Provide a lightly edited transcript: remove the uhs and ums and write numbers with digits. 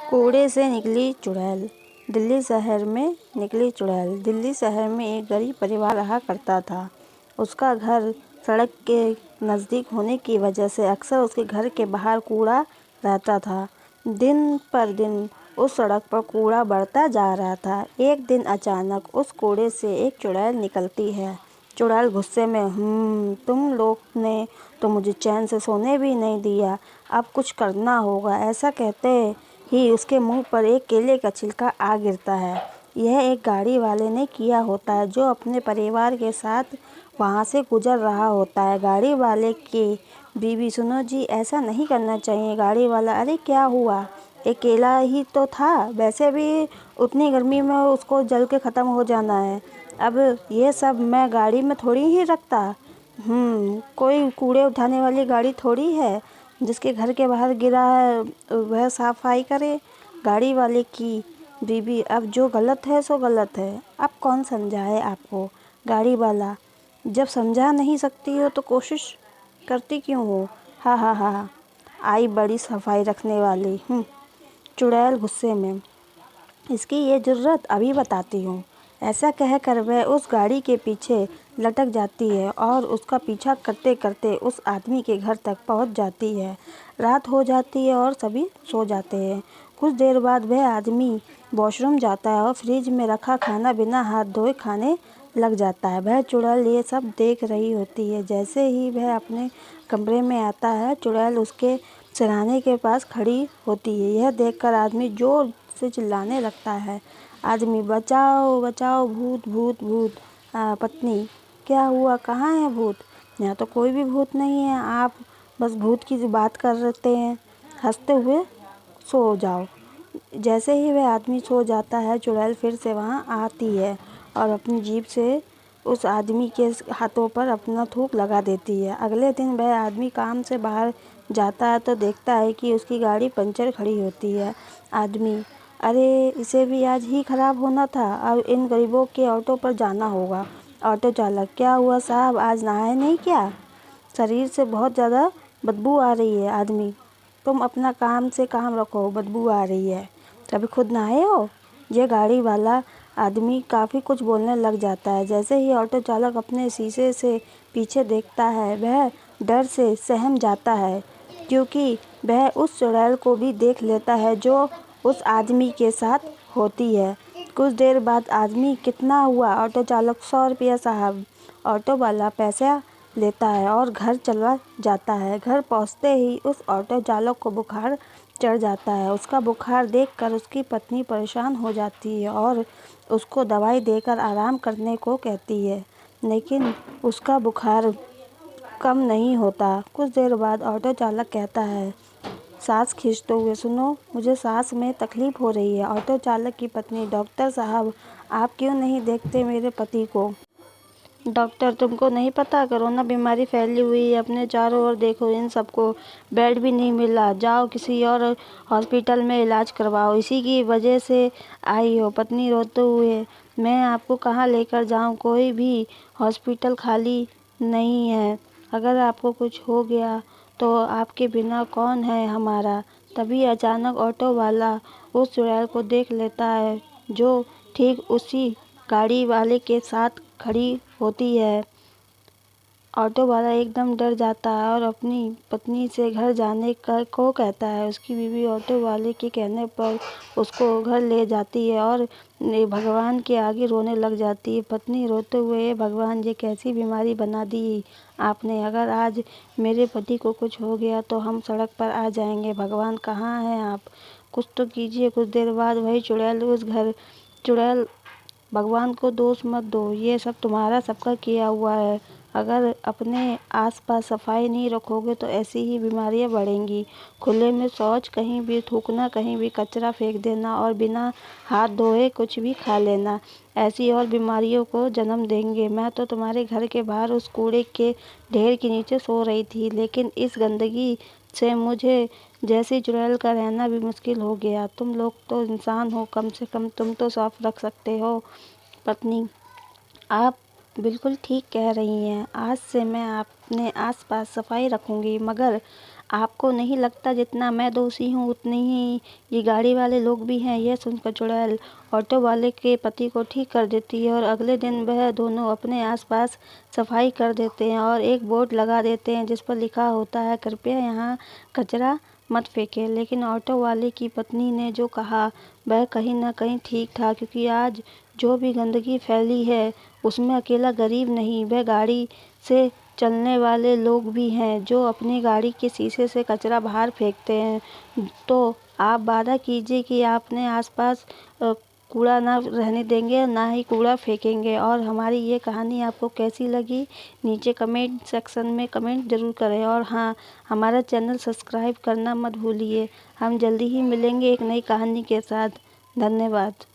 कूड़े से निकली चुड़ैल। दिल्ली शहर में निकली चुड़ैल। दिल्ली शहर में एक गरीब परिवार रहा करता था। उसका घर सड़क के नज़दीक होने की वजह से अक्सर उसके घर के बाहर कूड़ा रहता था। दिन पर दिन उस सड़क पर कूड़ा बढ़ता जा रहा था। एक दिन अचानक उस कूड़े से एक चुड़ैल निकलती है। चुड़ैल गुस्से में, तुम लोग ने तो मुझे चैन से सोने भी नहीं दिया, अब कुछ करना होगा। ऐसा कहते ही उसके मुंह पर एक केले का छिलका आ गिरता है। यह एक गाड़ी वाले ने किया होता है जो अपने परिवार के साथ वहाँ से गुजर रहा होता है। गाड़ी वाले की बीवी, सुनो जी, ऐसा नहीं करना चाहिए। गाड़ी वाला, अरे क्या हुआ, एक केला ही तो था, वैसे भी उतनी गर्मी में उसको जल के ख़त्म हो जाना है। अब ये सब मैं गाड़ी में थोड़ी ही रखता। कोई कूड़े उठाने वाली गाड़ी थोड़ी है जिसके घर के बाहर गिरा है वह सफाई करे। गाड़ी वाले की बीबी, अब जो गलत है सो गलत है, अब कौन समझाए आपको। गाड़ी वाला, जब समझा नहीं सकती हो तो कोशिश करती क्यों हो। हा हा हा, आई बड़ी सफाई रखने वाली। चुड़ैल गुस्से में, इसकी ये जुर्रत अभी बताती हूँ। ऐसा कहकर वह उस गाड़ी के पीछे लटक जाती है और उसका पीछा करते करते उस आदमी के घर तक पहुँच जाती है। रात हो जाती है और सभी सो जाते हैं। कुछ देर बाद वह आदमी वॉशरूम जाता है और फ्रिज में रखा खाना बिना हाथ धोए खाने लग जाता है। वह चुड़ैल ये सब देख रही होती है। जैसे ही वह अपने कमरे में आता है, चुड़ैल उसके सिरहाने के पास खड़ी होती है। यह देखकर आदमी जोर से चिल्लाने लगता है। आदमी, बचाओ बचाओ, भूत भूत भूत। पत्नी, क्या हुआ, कहाँ है भूत। यहाँ तो कोई भी भूत नहीं है, आप बस भूत की बात करते हैं, हंसते हुए सो जाओ। जैसे ही वह आदमी सो जाता है, चुड़ैल फिर से वहाँ आती है और अपनी जीभ से उस आदमी के हाथों पर अपना थूक लगा देती है। अगले दिन वह आदमी काम से बाहर जाता है तो देखता है कि उसकी गाड़ी पंचर खड़ी होती है। आदमी, अरे इसे भी आज ही खराब होना था, अब इन गरीबों के ऑटो पर जाना होगा। ऑटो चालक, क्या हुआ साहब, आज नहाए नहीं क्या, शरीर से बहुत ज़्यादा बदबू आ रही है। आदमी, तुम अपना काम से काम रखो, बदबू आ रही है, कभी खुद नहाए हो। यह गाड़ी वाला आदमी काफ़ी कुछ बोलने लग जाता है। जैसे ही ऑटो चालक अपने शीशे से पीछे देखता है, वह डर से सहम जाता है क्योंकि वह उस चुड़ैल को भी देख लेता है जो उस आदमी के साथ होती है। कुछ देर बाद आदमी, कितना हुआ। ऑटो चालक, 100 रुपया साहब। ऑटो वाला पैसा लेता है और घर चला जाता है। घर पहुंचते ही उस ऑटो चालक को बुखार चढ़ जाता है। उसका बुखार देखकर उसकी पत्नी परेशान हो जाती है और उसको दवाई देकर आराम करने को कहती है, लेकिन उसका बुखार कम नहीं होता। कुछ देर बाद ऑटो चालक कहता है, सांस खींचते हुए, सुनो, मुझे सांस में तकलीफ हो रही है। ऑटो चालक की पत्नी, डॉक्टर साहब, आप क्यों नहीं देखते मेरे पति को। डॉक्टर, तुमको नहीं पता कोरोना बीमारी फैली हुई है, अपने चारों ओर देखो, इन सबको बेड भी नहीं मिला, जाओ किसी और हॉस्पिटल में इलाज करवाओ, इसी की वजह से आई हो। पत्नी रोते हुए, मैं आपको कहाँ लेकर जाऊँ, कोई भी हॉस्पिटल खाली नहीं है, अगर आपको कुछ हो गया तो आपके बिना कौन है हमारा। तभी अचानक ऑटो वाला उस चुड़ैल को देख लेता है जो ठीक उसी गाड़ी वाले के साथ खड़ी होती है। ऑटो वाला एकदम डर जाता है और अपनी पत्नी से घर जाने को कहता है। उसकी बीवी ऑटो वाले के कहने पर उसको घर ले जाती है और भगवान के आगे रोने लग जाती है। पत्नी रोते हुए, हे भगवान, ये कैसी बीमारी बना दी आपने, अगर आज मेरे पति को कुछ हो गया तो हम सड़क पर आ जाएंगे, भगवान कहाँ हैं आप, कुछ तो कीजिए। कुछ देर बाद वही चुड़ैल उस घर। चुड़ैल, भगवान को दोष मत दो, ये सब तुम्हारा सबका किया हुआ है, अगर अपने आसपास सफाई नहीं रखोगे तो ऐसी ही बीमारियां बढ़ेंगी। खुले में शौच, कहीं भी थूकना, कहीं भी कचरा फेंक देना और बिना हाथ धोए कुछ भी खा लेना, ऐसी और बीमारियों को जन्म देंगे। मैं तो तुम्हारे घर के बाहर उस कूड़े के ढेर के नीचे सो रही थी, लेकिन इस गंदगी से मुझे जैसी चुड़ैल का रहना भी मुश्किल हो गया। तुम लोग तो इंसान हो, कम से कम तुम तो साफ रख सकते हो। पत्नी, आप बिल्कुल ठीक कह रही हैं, आज से मैं अपने आसपास सफाई रखूंगी, मगर आपको नहीं लगता जितना मैं दोषी हूँ उतनी ही ये गाड़ी वाले लोग भी हैं। यह सुनकर चुड़ैल ऑटो वाले के पति को ठीक कर देती है और अगले दिन वह दोनों अपने आसपास सफाई कर देते हैं और एक बोर्ड लगा देते हैं जिस पर लिखा होता है, कृपया यहाँ कचरा मत फेंकें। लेकिन ऑटो वाले की पत्नी ने जो कहा वह कहीं न कहीं ठीक था, क्योंकि आज जो भी गंदगी फैली है उसमें अकेला गरीब नहीं, वह गाड़ी से चलने वाले लोग भी हैं जो अपनी गाड़ी के शीशे से कचरा बाहर फेंकते हैं। तो आप वादा कीजिए कि आप अपने आसपास कूड़ा ना रहने देंगे, ना ही कूड़ा फेंकेंगे। और हमारी ये कहानी आपको कैसी लगी नीचे कमेंट सेक्शन में कमेंट ज़रूर करें। और हाँ, हमारा चैनल सब्सक्राइब करना मत भूलिए। हम जल्दी ही मिलेंगे एक नई कहानी के साथ। धन्यवाद।